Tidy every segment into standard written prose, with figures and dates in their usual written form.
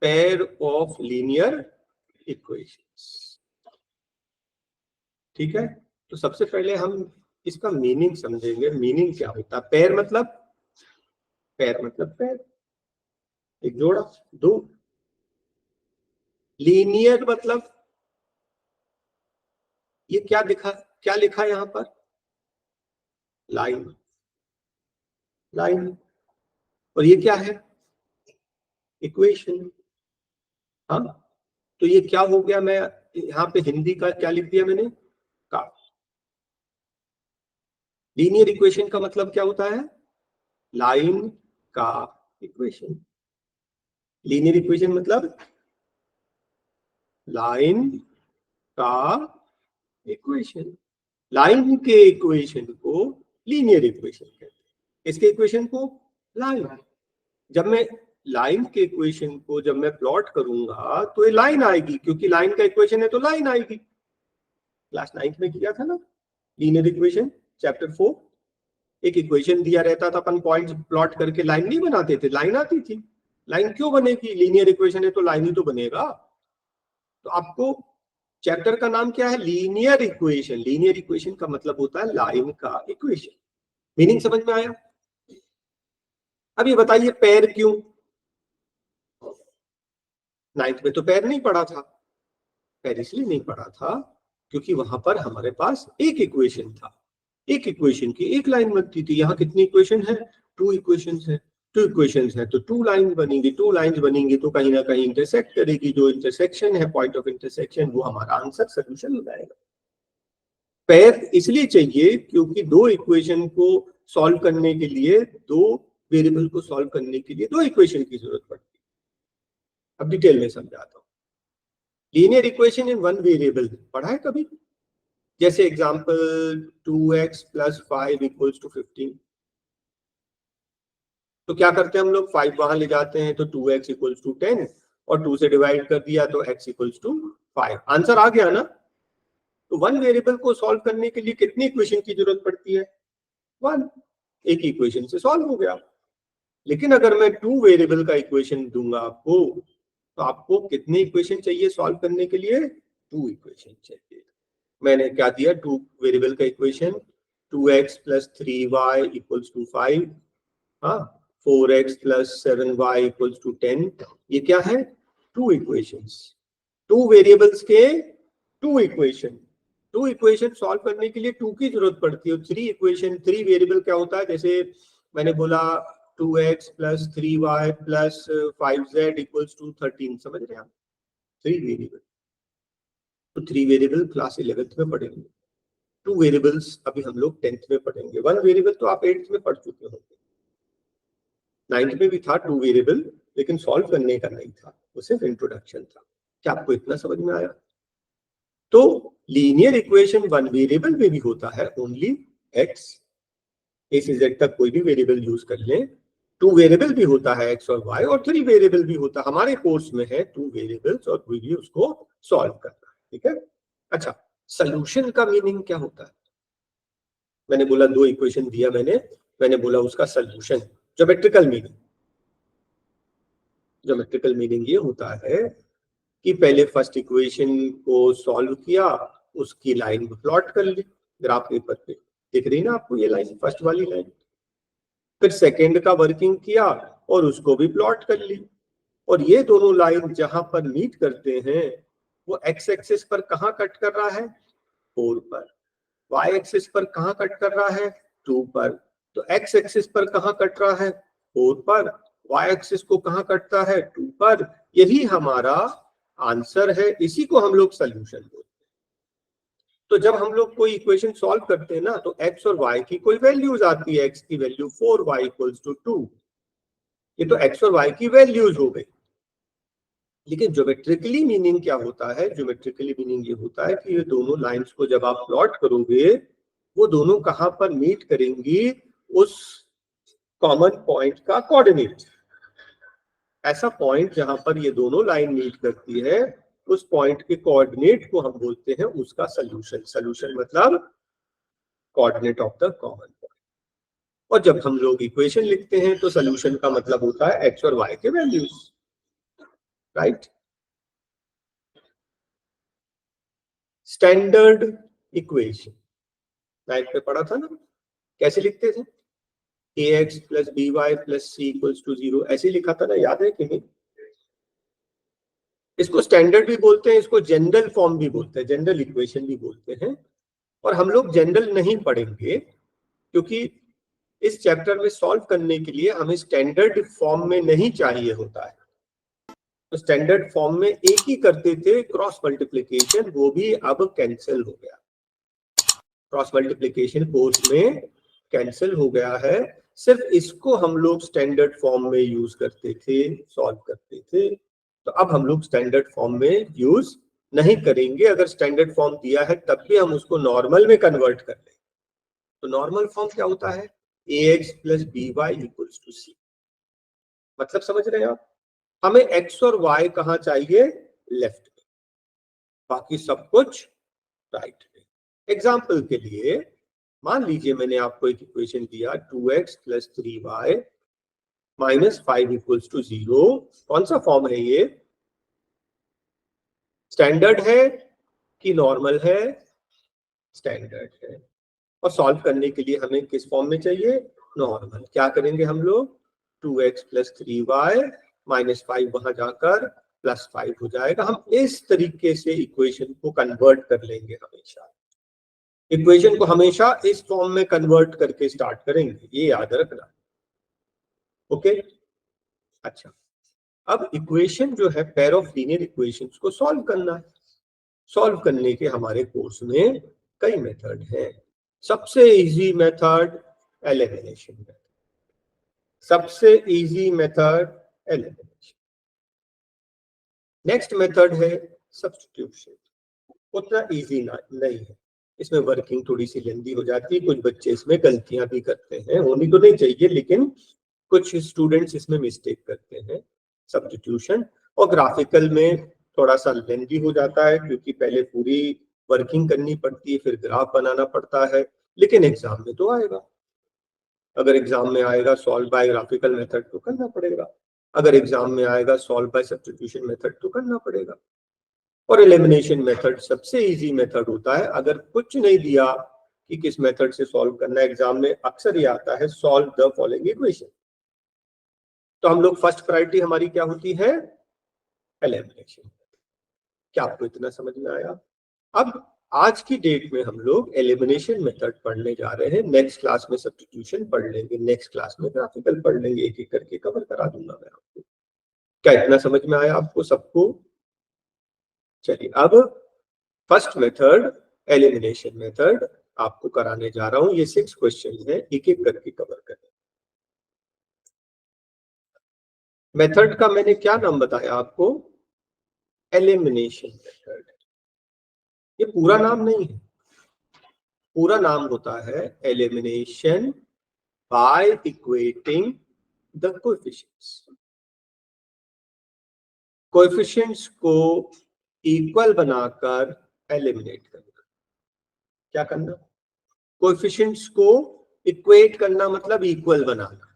Pair of linear equations. ठीक है, तो सबसे पहले हम इसका मीनिंग समझेंगे। मीनिंग क्या होता है? पेयर मतलब पेयर, एक जोड़ा, दो। लीनियर मतलब ये क्या लिखा यहां पर? लाइन। और ये क्या है? इक्वेशन। हाँ, तो ये क्या हो गया? मैं यहाँ पे हिंदी का क्या लिख दिया मैंने? का। लीनियर इक्वेशन का मतलब क्या होता है? लाइन का इक्वेशन। लीनियर इक्वेशन मतलब लाइन का इक्वेशन। लाइन के इक्वेशन को लीनियर इक्वेशन कहते हैं, इसके इक्वेशन को लाइन। जब मैं लाइन के इक्वेशन को जब मैं प्लॉट करूंगा तो ये लाइन आएगी, क्योंकि लाइन का इक्वेशन है तो लाइन आएगी। क्लास 9th में किया था ना लीनियर इक्वेशन, चैप्टर 4। एक इक्वेशन दिया रहता था, अपन पॉइंट्स प्लॉट करके लाइन नहीं बनाते थे, लाइन आती थी। लाइन क्यों बनेगी? लीनियर इक्वेशन है तो लाइन ही तो बनेगा। तो आपको चैप्टर का नाम क्या है? Linear equation. लीनियर इक्वेशन का मतलब होता है लाइन का इक्वेशन। मीनिंग समझ में आया? अब ये बताइए पेयर क्यों? 9th में तो पेयर नहीं पढ़ा था। पेयर इसलिए नहीं पढ़ा था क्योंकि वहां पर हमारे पास एक इक्वेशन था, एक इक्वेशन की एक लाइन बनती थी। यहाँ कितनी इक्वेशन है? 2 इक्वेशन है। 2 इक्वेशन है तो 2 लाइन बनेंगी। 2 लाइन बनेंगी तो कहीं ना कहीं इंटरसेक्ट करेगी। जो इंटरसेक्शन है, पॉइंट ऑफ इंटरसेक्शन, वो हमारा आंसर सोल्यूशन हो जाएगा। पेयर इसलिए चाहिए क्योंकि दो इक्वेशन को सॉल्व करने के लिए, दो वेरिएबल को सॉल्व करने के लिए दो इक्वेशन की जरूरत पड़ती है। अब डिटेल में समझाता हूं। Linear equation in one variable पढ़ा है कभी? जैसे एग्जांपल 2x + 5 = 15। तो क्या करते हैं हम लोग? 5 वहां ले जाते हैं तो 2x = 10 और 2 से डिवाइड कर दिया तो x = 5। आंसर आ गया ना? तो वन वेरिएबल को सॉल्व करने के लिए कितनी इक्वेशन की जरूरत पड़ती है? 1। एक इक्वेशन से सॉल्व हो गया। लेकिन अगर मैं 2 वेरिएबल का इक्वेशन दूंगा आपको, तो आपको कितने इक्वेशन चाहिए सॉल्व करने के लिए? 2 इक्वेशन चाहिए। मैंने क्या दिया? 2 वेरिएबल का इक्वेशन, 2x + 3y = 5, हाँ, 4x + 7y = 10। ये क्या है? 2 इक्वेशंस। 2 वेरिएबल्स के 2 इक्वेशन। 2 इक्वेशन सॉल्व करने के लिए 2 की जरूरत पड़ती है। 3 इक्वेशन, 3 वेरिएबल क्या होता है? जैसे मैंने बोला 2x + 3y + 5z = 13। समझ रहे हैं आप? 3 वेरिएबल। तो 3 वेरिएबल क्लास 11th में पढ़ेंगे। 2 वेरिएबल्स अभी हम लोग 10th में पढ़ेंगे। 1 वेरिएबल तो आप 8th में पढ़ चुके होंगे। 9th में भी था 2 वेरिएबल, लेकिन सॉल्व करने का नहीं था, वो सिर्फ इंट्रोडक्शन था। क्या आपको इतना समझ में आया? तो लीनियर इक्वेशन 1 वेरिएबल में भी होता है, ओनली x। ए से जेड तक कोई भी वेरिएबल यूज कर लें। 2 वेरिएबल भी होता है x और y, और 3 वेरिएबल भी होता है। हमारे कोर्स में है 2 वेरिएबल्स और वीडियो उसको सॉल्व करना। ठीक है? अच्छा, सोल्यूशन का मीनिंग क्या होता है? मैंने बोला 2 इक्वेशन दिया मैंने बोला उसका सोल्यूशन। ज्योमेट्रिकल मीनिंग ये होता है कि पहले फर्स्ट इक्वेशन को सॉल्व किया, उसकी लाइन प्लॉट कर ली ग्राफ पेपर पे। दिख रही ना आपको ये लाइन, फर्स्ट वाली लाइन? फिर सेकंड का वर्किंग किया और उसको भी प्लॉट कर ली। और ये दोनों लाइन जहां पर मीट करते हैं, वो एक्स एक्सिस पर कहां कट कर रहा है? 4 पर। वाई एक्सिस पर कहां कट कर रहा है? 2 पर। तो एक्स एक्सिस पर कहां कट रहा है? 4 पर। वाई एक्सिस को कहां कटता है? 2 पर। यही हमारा आंसर है, इसी को हम लोग सोल्यूशन बोलते हैं। तो जब हम लोग कोई इक्वेशन सॉल्व करते हैं ना, तो x और y की कोई वैल्यूज आती है। x की वैल्यू 4, y = 2। ये तो x और y की वैल्यूज हो गई। लेकिन ज्योमेट्रिकली मीनिंग क्या होता है? ज्योमेट्रिकली मीनिंग ये होता है कि ये दोनों लाइंस को जब आप प्लॉट करोगे, वो दोनों कहां पर मीट करेंगी? उस कॉमन पॉइंट का कोऑर्डिनेट। ऐसा पॉइंट जहां पर ये दोनों लाइन मीट करती है, उस पॉइंट के कोऑर्डिनेट को हम बोलते हैं उसका सोल्यूशन। सोल्यूशन मतलब coordinate of the common point. और जब हम लोग इक्वेशन लिखते हैं तो सोल्यूशन का मतलब होता है एक्स और वाई के values. Right. Standard equation night पे पढ़ा था ना, कैसे लिखते थे? ax plus B Y plus C equals to 0, ऐसे लिखा था ना, याद है कि नहीं? इसको स्टैंडर्ड भी बोलते हैं, इसको जनरल फॉर्म भी बोलते हैं, जनरल इक्वेशन भी बोलते हैं। और हम लोग जनरल नहीं पढ़ेंगे क्योंकि इस चैप्टर में सॉल्व करने के लिए हमें स्टैंडर्ड फॉर्म में नहीं चाहिए होता है। तो स्टैंडर्ड फॉर्म में एक ही करते थे क्रॉस मल्टीप्लिकेशन, वो भी अब कैंसिल हो गया। क्रॉस मल्टीप्लिकेशन कोर्स में कैंसिल हो गया है। सिर्फ इसको हम लोग स्टैंडर्ड फॉर्म में यूज करते थे, सॉल्व करते थे। तो अब हम लोग स्टैंडर्ड फॉर्म में यूज नहीं करेंगे। अगर स्टैंडर्ड फॉर्म दिया है तब भी हम उसको नॉर्मल में कन्वर्ट कर लेंगे। तो नॉर्मल फॉर्म क्या होता है? ax plus B Y equals to C. मतलब समझ रहे हैं आप? हमें x और y कहाँ चाहिए? लेफ्ट में, बाकी सब कुछ राइट में। एग्जाम्पल के लिए मान लीजिए मैंने आपको एक इक्वेशन दिया 2x plus 3y minus 5 equals to 0। कौन सा फॉर्म है ये? स्टैंडर्ड है कि नॉर्मल है? स्टैंडर्ड है। और सॉल्व करने के लिए हमें किस फॉर्म में चाहिए? नॉर्मल। क्या करेंगे हम लोग? 2x प्लस 3y माइनस 5 वहां जाकर प्लस 5 हो जाएगा। हम इस तरीके से इक्वेशन को कन्वर्ट कर लेंगे। हमेशा इक्वेशन को हमेशा इस फॉर्म में कन्वर्ट करके स्टार्ट करेंगे, ये याद रखना। ओके, अच्छा। अब इक्वेशन जो है, पेयर ऑफ लीनियर इक्वेशंस को सॉल्व करना है। सॉल्व करने के हमारे कोर्स में कई मेथड हैं। सबसे इजी मेथड एलिमिनेशन मेथड, सबसे easy method elimination. Next method है सब्स्टिट्यूशन। उतना इजी नहीं है, इसमें वर्किंग थोड़ी सी लेंदी हो जाती है, कुछ बच्चे इसमें गलतियां भी करते हैं, होनी तो नहीं चाहिए लेकिन कुछ स्टूडेंट्स इसमें मिस्टेक करते हैं। सब्स्टिट्यूशन और ग्राफिकल में थोड़ा सा लेंदी हो जाता है क्योंकि पहले पूरी वर्किंग करनी पड़ती है, फिर ग्राफ बनाना पड़ता है, लेकिन एग्जाम में तो आएगा। अगर एग्जाम में आएगा सॉल्व बाय ग्राफिकल मेथड तो करना पड़ेगा, अगर एग्जाम में आएगा सॉल्व बाय सब्स्टिट्यूशन मेथड तो करना पड़ेगा। और एलिमिनेशन मेथड सबसे इजी मेथड होता है। अगर कुछ नहीं दिया कि किस मेथड से सॉल्व करना है, एग्जाम में अक्सर ये आता है सॉल्व द फॉलोइंग इक्वेशन। तो हम लोग फर्स्ट प्रायोरिटी हमारी क्या होती है? एलिमिनेशन। क्या आपको इतना समझ में आया? अब आज की डेट में हम लोग एलिमिनेशन मेथड पढ़ने जा रहे हैं। नेक्स्ट क्लास में सब्स्टिट्यूशन पढ़ लेंगे, नेक्स्ट क्लास में ग्राफिकल पढ़ लेंगे, एक एक करके कवर करा दूंगा मैं आपको। क्या इतना समझ में आया आपको सबको? चलिए, अब फर्स्ट मेथड एलिमिनेशन मेथड आपको कराने जा रहा हूं। ये 6 क्वेश्चन है, एक एक करके कवर करें। मेथड का मैंने क्या नाम बताया आपको? Elimination method. ये पूरा नाम नहीं है, पूरा नाम होता है elimination by equating the coefficients. Coefficients को इक्वल बनाकर एलिमिनेट करना। क्या करना? कोएफिशिएंट्स को इक्वेट करना मतलब इक्वल बनाना,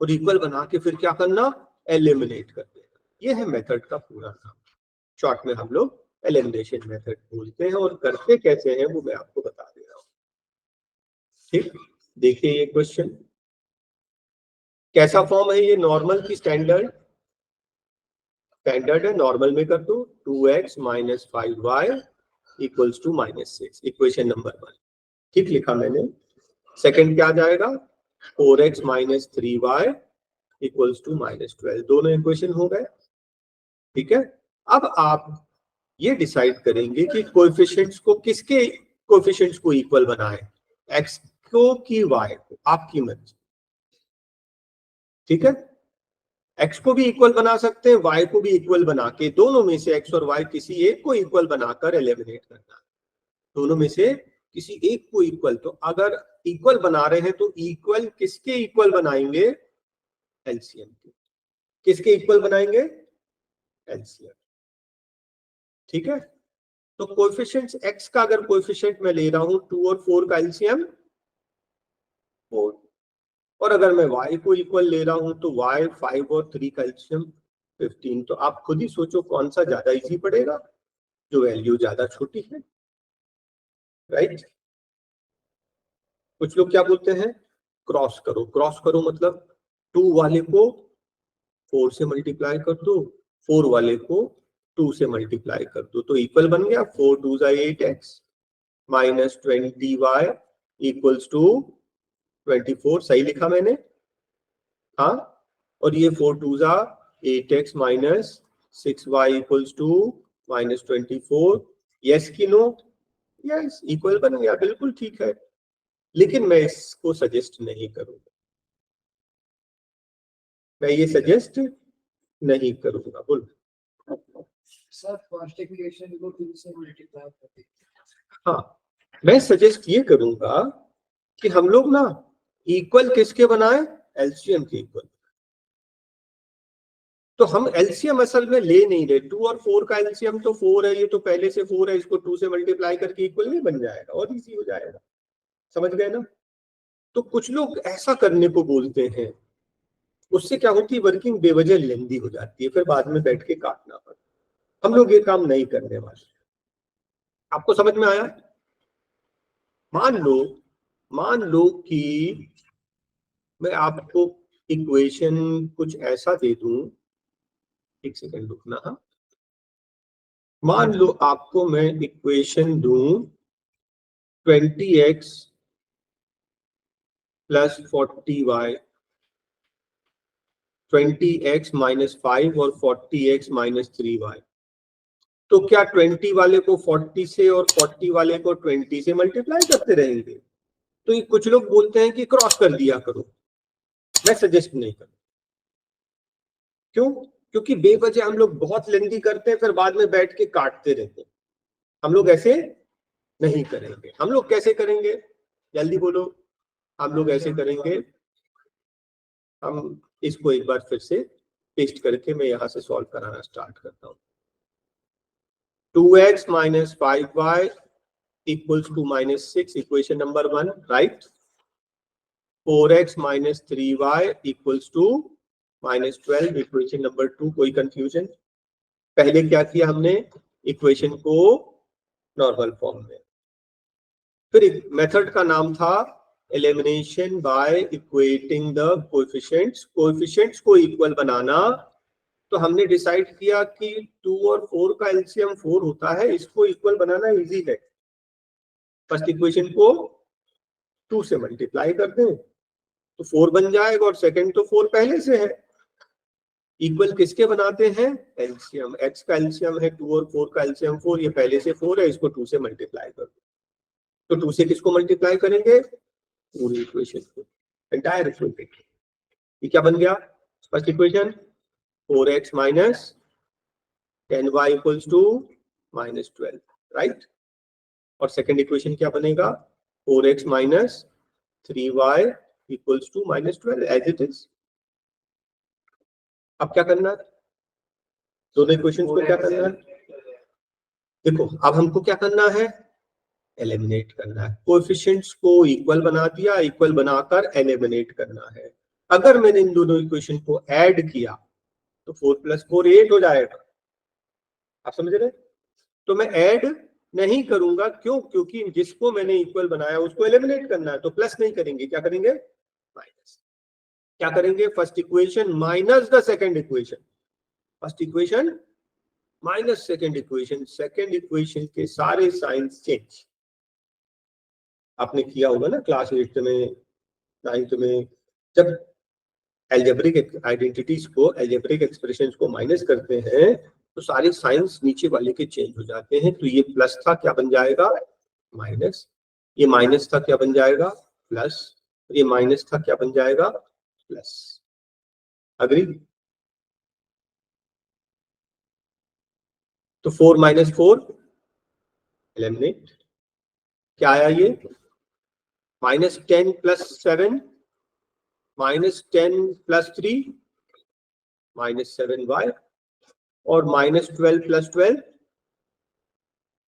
और इक्वल बना के फिर क्या करना? एलिमिनेट कर देना। ये है मेथड का पूरा नाम। शॉर्ट में हम लोग एलिमिनेशन मेथड बोलते हैं, और करते कैसे हैं वो मैं आपको बता दे रहा हूं। ठीक, देखिए ये क्वेश्चन कैसा फॉर्म है? ये नॉर्मल की स्टैंडर्ड? स्टैंडर्ड है, नॉर्मल में कर दो। 2x minus 5y equals to -6, equation number 1। ठीक लिखा मैंने। सेकंड क्या आ जाएगा? 4x minus 3y equals to -12। दोनों इक्वेशन हो गए। ठीक है, अब आप ये डिसाइड करेंगे कि कोएफिशिएंट्स को किसके कोएफिशिएंट्स को इक्वल बनाए, x को कि y को, आपकी मर्जी। ठीक है, x को भी इक्वल बना सकते हैं, y को भी इक्वल बना के, दोनों में से x और y किसी एक को इक्वल बनाकर एलिमिनेट करना। दोनों में से किसी एक को इक्वल, तो अगर इक्वल बना रहे हैं तो इक्वल किसके इक्वल बनाएंगे? एलसीएम के। किसके इक्वल बनाएंगे? एलसीएम। ठीक है, तो कोएफिशिएंट्स x का अगर कोएफिशिएंट मैं ले रहा हूं 2 और 4 का एलसीएम 4, और अगर मैं y को इक्वल ले रहा हूं तो y 5 और 3 का एलसीएम 15। तो आप खुद ही सोचो कौन सा ज्यादा इजी पड़ेगा, जो वैल्यू ज्यादा छोटी है, राइट। कुछ लोग क्या बोलते हैं, क्रॉस करो। क्रॉस करो मतलब 2 वाले को 4 से मल्टीप्लाई कर दो, 4 वाले को 2 से मल्टीप्लाई कर दो, तो इक्वल बन गया 4 2 8x minus 20y equals to 24। सही लिखा मैंने, हाँ। और ये 4 2 8x minus 6y equals to minus 24। Yes की नो? यस, इक्वल बन गया, बिल्कुल ठीक है। लेकिन मैं इसको सजेस्ट नहीं करूंगा, मैं ये सजेस्ट नहीं करूंगा। बोल सर, फर्स्ट इक्वेशन को 2 से मल्टीप्लाई कर दें। हाँ, मैं सजेस्ट ये करूंगा कि हम लोग ना इक्वल किसके बनाए, एलसीएम के इक्वल। तो हम एलसीएम असल में ले नहीं रहे, 2 और 4 का एलसीएम तो 4 है, ये तो पहले से 4 है, इसको 2 से मल्टीप्लाई करके इक्वल नहीं बन जाएगा, और इजी हो जाएगा। समझ गए ना? तो कुछ लोग ऐसा करने को बोलते हैं, उससे क्या होती है, वर्किंग बेवजह लेंदी हो जाती है, फिर बाद में बैठ के काटना पड़ता। हम लोग ये काम नहीं करने वाले। आपको समझ में आया? मान लो कि मैं आपको इक्वेशन कुछ ऐसा दे दूं, एक सेकंड रुकना। हाँ, मान लो आपको मैं इक्वेशन दूं 20x plus 40y, 20x minus 5 और 40x माइनस 3y। तो क्या 20 वाले को 40 से और 40 वाले को 20 से मल्टीप्लाई करते रहेंगे? तो ये कुछ लोग बोलते हैं कि क्रॉस कर दिया करो, मैं सजेस्ट नहीं करूं। क्यों? क्योंकि बेवजह हम लोग बहुत लेंदी करते हैं, फिर बाद में बैठ के काटते रहते हैं। हम लोग ऐसे नहीं करेंगे। हम लोग कैसे करेंगे, जल्दी बोलो। हम लोग ऐसे करेंगे, हम इसको एक बार फिर से पेस्ट करके मैं यहां से सॉल्व कराना स्टार्ट करता हूं। 2x minus 5y equals to minus 6, equation number 1, right. 4x minus 3y equals to minus 12, equation number 2। कोई कंफ्यूजन? पहले क्या किया हमने, इक्वेशन को नॉर्मल फॉर्म में, फिर मेथड का नाम था elimination by equating the coefficients. Coefficients को इक्वल बनाना, तो हमने डिसाइड किया कि 2 और 4 का एलसीएम 4 होता है, इसको इक्वल बनाना इजी है। फर्स्ट इक्वेशन को 2 से मल्टीप्लाई कर दें तो 4 बन जाएगा, और सेकंड तो 4 पहले से है। इक्वल किसके बनाते हैं, एलसीएम। x का एलसीएम है 2 और 4 का एलसीएम 4, ये पहले से 4 है, इसको 2 से मल्टीप्लाई कर दो। तो 2 से किसको मल्टीप्लाई करेंगे, पूरी इक्वेशन को, एंटायर इक्वेशन। ये क्या बन गया first equation, 4x minus 10y equals to minus 12, right. और सेकंड इक्वेशन क्या बनेगा, 4x minus 3y equals to minus 12, as it is. अब क्या करना है, दोनों इक्वेशंस को क्या करना है, देखो अब हमको क्या करना है, एलिमिनेट करना है। कोएफिशिएंट्स को इक्वल बना दिया, इक्वल बनाकर एलिमिनेट करना है। अगर मैंने इन दोनों इक्वेशन को ऐड किया तो 4 प्लस 4 8 हो जाएगा। आप समझ रहे? तो मैं ऐड नहीं करूंगा, क्यों? क्योंकि जिसको मैंने इक्वल बनाया उसको एलिमिनेट करना है, तो प्लस नहीं करेंगे, क्या करेंगे, माइनस। क्या करेंगे, first equation minus the second equation, first equation minus second equation. Second equation के सारे साइंस चेंज आपने किया होगा ना क्लास 8 में, 9th में, जब एल्जेब्रिक आइडेंटिटीज को, एल्जेब्रिक एक्सप्रेशंस को माइनस करते हैं तो सारे साइंस नीचे वाले के चेंज हो जाते हैं। तो ये प्लस था, क्या बन जाएगा, माइनस। ये माइनस था, क्या बन जाएगा, प्लस। ये माइनस था, क्या बन जाएगा, प्लस। अग्री? तो 4 माइनस 4 एलिमिनेट। क्या आया ये, minus 10 plus 7, minus 10 plus 3, minus 7y, और minus 12 plus 12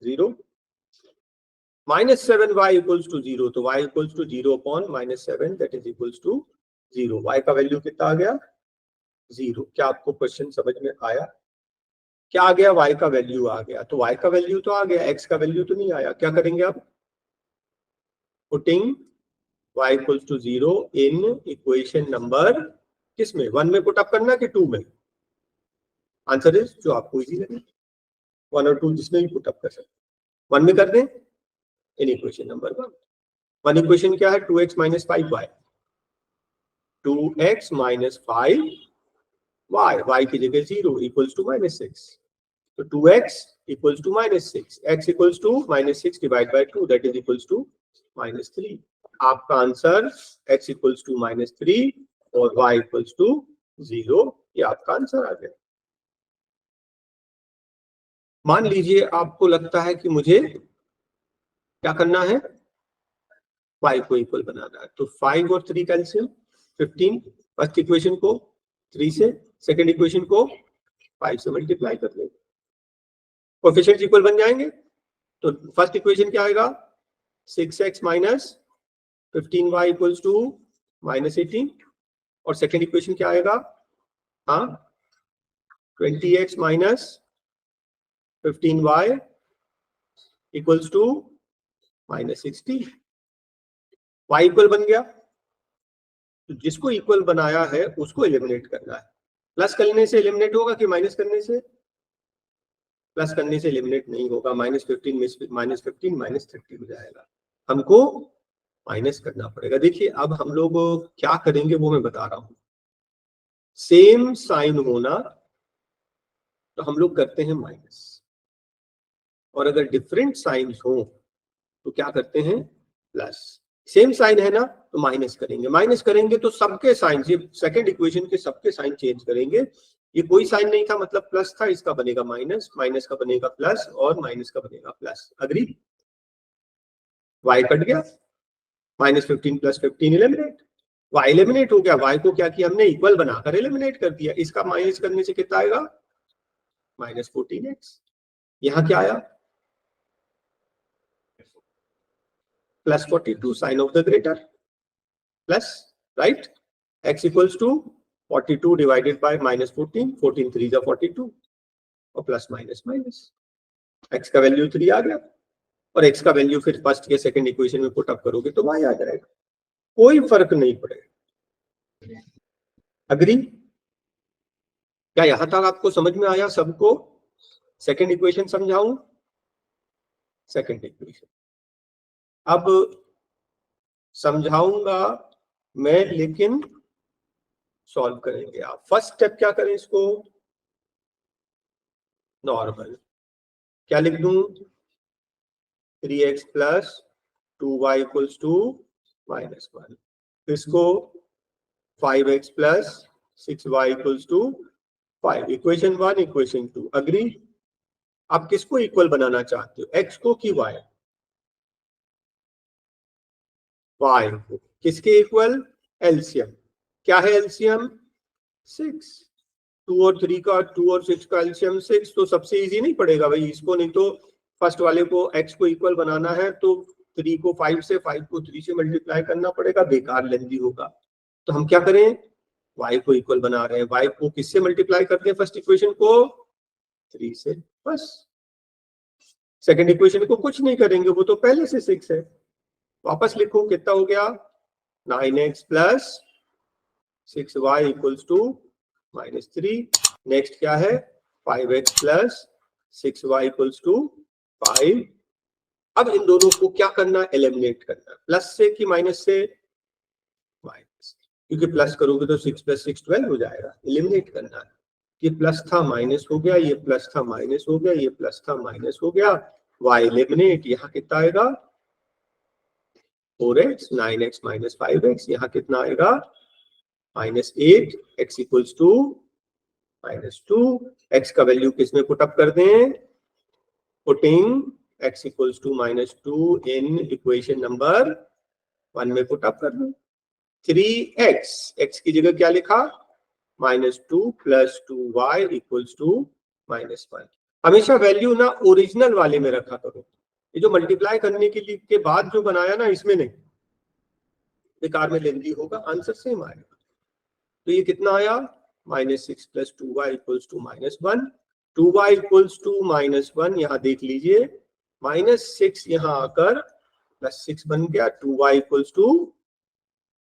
0, minus 7y equals to 0। तो y equals to 0 upon minus 7, that is equals to 0। y का वैल्यू कितना आ गया, 0। क्या आपको क्वेश्चन समझ में आया? क्या आ गया? y का वैल्यू आ गया, तो y का वैल्यू तो आ गया, x का वैल्यू तो नहीं आया। क्या करेंगे अब? Putting y equals to 0 in equation number किसमें? 1 में पुट अप करना कि 2 में? आंसर इज जो आपको इजी लगे, 1 और 2 जिसमें भी पुट अप कर सकते। 1 में कर दें इन इक्वेशन नंबर 1। 1 इक्वेशन क्या है? 2x minus 5y, 2x minus 5y, y की जगह 0 इक्वल्स टू -6, तो 2x equals to -6, x equals to -6 divide by 2 that is equals to -3। आपका आंसर x इक्वल्स टू -3 और y इक्वल्स टू 0, ये आपका answer आ गया। मान लीजिए आपको लगता है कि मुझे क्या करना है, y को इक्वल बनाना है, तो 5 और 3 कैल्सियम 15, फर्स्ट इक्वेशन को 3 से, सेकंड इक्वेशन को 5 से मल्टीप्लाई कर लेंगे, कोएफिशिएंट्स इक्वल बन जाएंगे। तो फर्स्ट इक्वेशन क्या आएगा? 6x minus 15y equals to -18, और सेकंड इक्वेशन क्या आएगा? हाँ, 20x minus 15y equals to -16। y equal बन गया, तो जिसको इक्वल बनाया है उसको एलिमिनेट करना है। प्लस करने से एलिमिनेट होगा कि माइनस करने से? प्लस करने से एलिमिनेट नहीं होगा, -15 -30 हो जाएगा, हमको माइनस करना पड़ेगा। देखिए अब हम लोग क्या करेंगे वो मैं बता रहा हूं। सेम साइन होना तो हम लोग करते हैं माइनस, और अगर डिफरेंट साइंस हो तो क्या करते हैं? प्लस। सेम साइन है ना तो माइनस करेंगे, माइनस करेंगे तो सबके साइन, ये सेकंड इक्वेशन के सबके साइन चेंज करेंगे। ये कोई साइन नहीं था मतलब प्लस था, इसका बनेगा माइनस, माइनस का बनेगा प्लस, और माइनस का बनेगा प्लस। अग्री? y कट गया, -15 + 15 एलिमिनेट, y एलिमिनेट हो गया। y को क्या किया हमने? इक्वल बनाकर एलिमिनेट कर दिया। इसका माइनस करने से कितना आएगा? -14x। यहां क्या आया? +42 sign of the greater, plus, right? x equals to 42 divided by -14, 14 3 जा 42, और प्लस माइनस माइनस, x का वैल्यू 3 आ गया, और x का वैल्यू फिर फर्स्ट के सेकंड इक्वेशन में पुट अप करोगे तो y आ जाएगा, कोई फर्क नहीं पड़ेगा। अग्री? क्या यहां तक आपको समझ में आया सबको? सेकंड इक्वेशन समझाऊं? सेकंड इक्वेशन अब समझाऊंगा मैं, लेकिन सॉल्व करेंगे आप। फर्स्ट स्टेप क्या करें इसको? नॉर्मल। क्या लिख दूं? 3x + 2y equals to -1। इसको 5x + 6y equals to 5। Equation 1, equation 2। Agree? आप किसको इक्वल बनाना चाहते हो, x को कि y? y को। किसके इक्वल? एलसीएम। क्या है एलसीएम? 6। 2 और 3 का, 2 और 6 का एलसीएम 6, तो सबसे इजी नहीं पड़ेगा भाई इसको? नहीं तो फर्स्ट वाले को x को इक्वल बनाना है तो 3 को 5 से, 5 को 3 से मल्टीप्लाई करना पड़ेगा, बेकार लेंदी होगा। तो हम क्या करें? y को इक्वल बना रहे हैं, y को किससे मल्टीप्लाई करते हैं? फर्स्ट इक्वेशन को 3 से, बस। सेकंड इक्वेशन को कुछ नहीं करेंगे, वो तो पहले से 6 है। वापस लिखो, कितना हो गया? 9x + 6y equals to -3। Next क्या है? 5x + 6y equals to 5। अब इन दोनों को क्या करना? एलिमिनेट करना। प्लस से कि माइनस से? माइनस, क्योंकि प्लस करोगे तो 6 + 6 12 हो जाएगा। एलिमिनेट करना है। ये प्लस था माइनस हो गया, ये प्लस था माइनस हो गया, ये प्लस था माइनस हो गया। y एलिमिनेट, यहाँ कितना आएगा? 4x, 9x - 5x, यहाँ कितना आएगा? -8, x इक्वल्स टू -2। x का वैल्यू किसमें पुट अप कर दें? Putting x equals to -2 in equation number 1 में पुट अप कर दो। 3x, x की जगह क्या लिखा? -2 + 2y इक्वल्स टू -1। हमेशा वैल्यू ना ओरिजिनल वाले में रखा करो। ये जो मल्टीप्लाई करने के लिए के बाद जो बनाया ना, इसमें नहीं, बेकार में लेंदी होगा, आंसर सेम आएगा। तो ये कितना आया? -6 plus 2y equals to -1, 2y equals to -1, यहाँ देख लीजिए -6 यहाँ आकर +6 बन गया, 2y equals to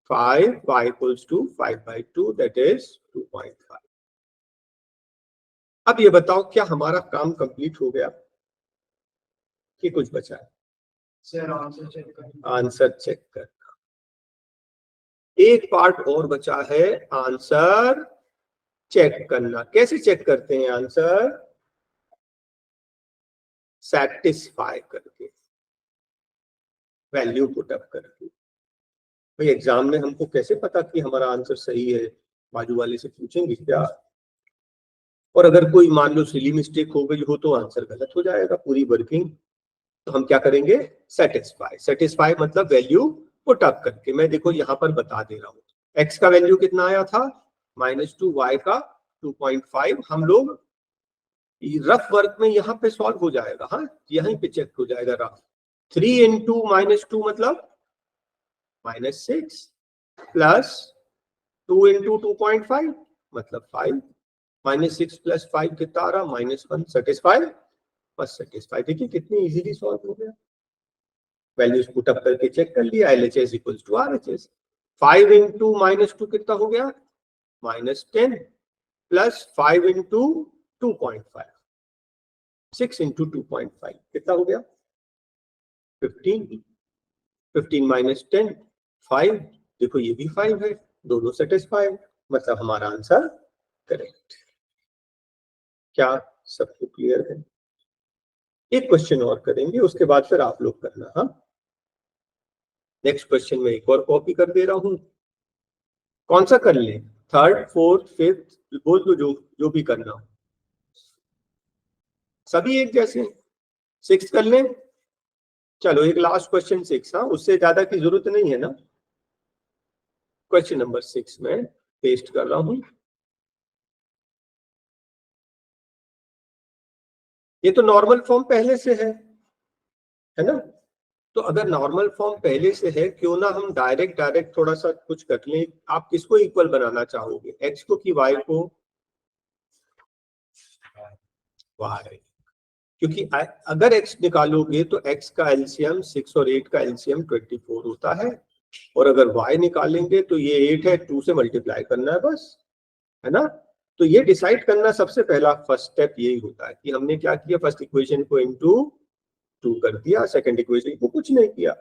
5, y equals to 5/2, that is 2.5। अब ये बताओ क्या हमारा काम कंप्लीट हो गया कि कुछ बचा है? सर आंसर चेक करें। आंसर चेक करना, एक पार्ट और बचा है, आंसर चेक करना। कैसे चेक करते हैं आंसर? सैटिस्फाई करके, वैल्यू पुट अप करके। भाई एग्जाम में हमको कैसे पता कि हमारा आंसर सही है? बाजू वाले से पूछेंगे क्या? और अगर कोई मान लो सिली मिस्टेक हो गई हो तो आंसर गलत हो जाएगा पूरी वर्किंग। तो हम क्या करेंगे? सेटिस्फाई। सेटिस्फाई मतलब वैल्यू पुट अप करके। मैं देखो यहाँ पर बता दे रहा हूँ, x का वैल्यू कितना आया था? -2, y का 2.5। हम लोग रफ वर्क में यहाँ पे सॉल्व हो जाएगा, हाँ यहीं पे चेक हो जाएगा रफ। 3 इंटू -2 मतलब -6 प्लस 2 इंटू 2.5 मतलब 5, -6 प्लस 5 कितना आ रहा? -1। सेटिस्फाई, बस सेटिस्फाई। देखिए कितनी इजीली सॉल्व हो गया। वैल्यूज पुट अप करके चेक कर लिया, LHS equals to RHS। 5 into -2 कितना हो गया? -10 प्लस 5 इंटू 2.5, 6 इंटू 2.5 कितना हो गया? 15। 15 माइनस 10 5। देखो ये भी 5 है, दोनों सेटिस्फाइड, मतलब हमारा आंसर करेक्ट। क्या सबको क्लियर है? एक क्वेश्चन और करेंगे, उसके बाद फिर आप लोग करना। हाँ, नेक्स्ट क्वेश्चन में एक और कॉपी कर दे रहा हूं। कौन सा कर ले? थर्ड, फोर्थ, फिफ्थ, बोल दो जो भी करना हो। सभी एक जैसे? 6 कर लें? चलो एक लास्ट क्वेश्चन 6, हाँ उससे ज्यादा की जरूरत नहीं है ना। क्वेश्चन नंबर 6 में पेस्ट कर रहा हूं। ये तो नॉर्मल फॉर्म पहले से है ना? तो अगर नॉर्मल फॉर्म पहले से है, क्यों ना हम डायरेक्ट थोड़ा सा कुछ कर लें। आप किसको इक्वल बनाना चाहोगे, x को कि y को? y, क्योंकि अगर x निकालोगे तो x का एलसीएम 6 और 8 का एलसीएम 24 होता है, और अगर y निकालेंगे तो ये 8 है, 2 से मल्टीप्लाई करना है बस, है ना? तो ये डिसाइड करना सबसे पहला फर्स्ट स्टेप यही होता है कि हमने क्या किया, फर्स्ट इक्वेशन को इनटू 2 कर दिया, सेकंड इक्वेशन को कुछ नहीं किया।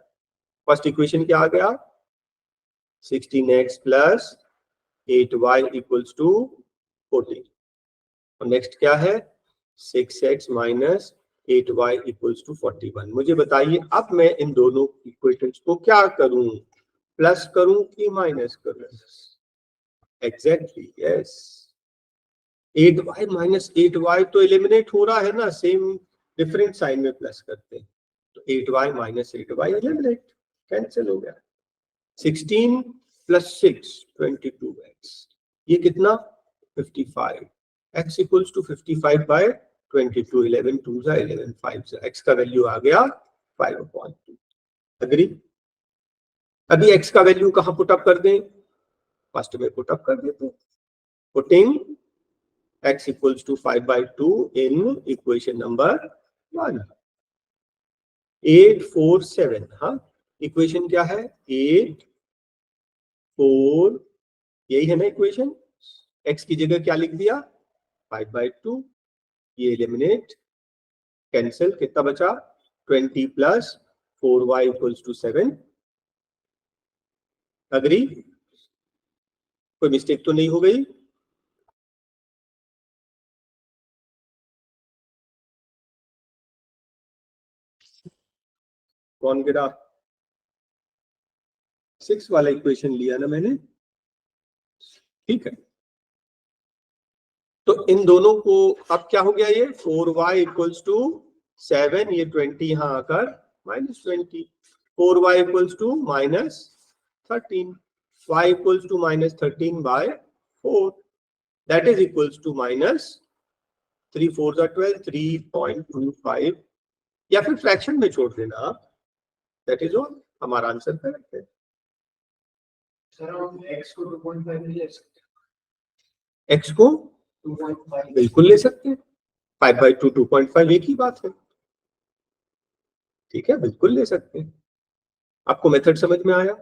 फर्स्ट इक्वेशन क्या आ गया? 16x plus 8y equals to 14। और नेक्स्ट क्या है? 6x minus 8y equals to 41। मुझे बताइए अब मैं इन दोनों इक्वेशंस को क्या करूं, प्लस करूं कि माइनस करूं? Exactly yes, 8y minus 8y तो एलिमिनेट हो रहा है ना, सेम डिफरेंट साइन में प्लस करते हैं तो 8y minus 8y eliminate, cancel हो गया। 16 प्लस 6 22x, ये कितना? 55। x इक्वल्स टू 55/22, 11 2 जा 11 5 जा, x का वैल्यू आ गया 5/2। अग्री? अभी x का वैल्यू कहां पुट अप कर दें? फर्स्ट में पुट अप कर देते हैं, putting x equals to 5/2 in equation number 1। 8 4 7, हाँ इक्वेशन क्या है? 8 4, यही है ना इक्वेशन। x की जगह क्या लिख दिया? 5/2, ये एलिमिनेट, कैंसिल, कितना बचा? 20 plus 4y equals to 7। Agree? कोई मिस्टेक तो नहीं हो गई? कौन गिरा? 6 वाला इक्वेशन लिया ना मैंने, ठीक है। तो इन दोनों को अब क्या हो गया, ये 4y इक्वल्स टू 7, ये 20 यहां आकर -20, 4y equals to -13, y equals to -13/4, that is equals to -3 4 12, 3.25, या फिर फ्रैक्शन में छोड़ देना आप, दैट इज ऑल। हमारा आंसर करेक्ट है। सर हम x को 2.5 ले सकते x को 2.5 बिल्कुल ले सकते हैं, 5/2 2.5 एक ही बात है, ठीक है, बिल्कुल ले सकते हैं। आपको मेथड समझ में आया?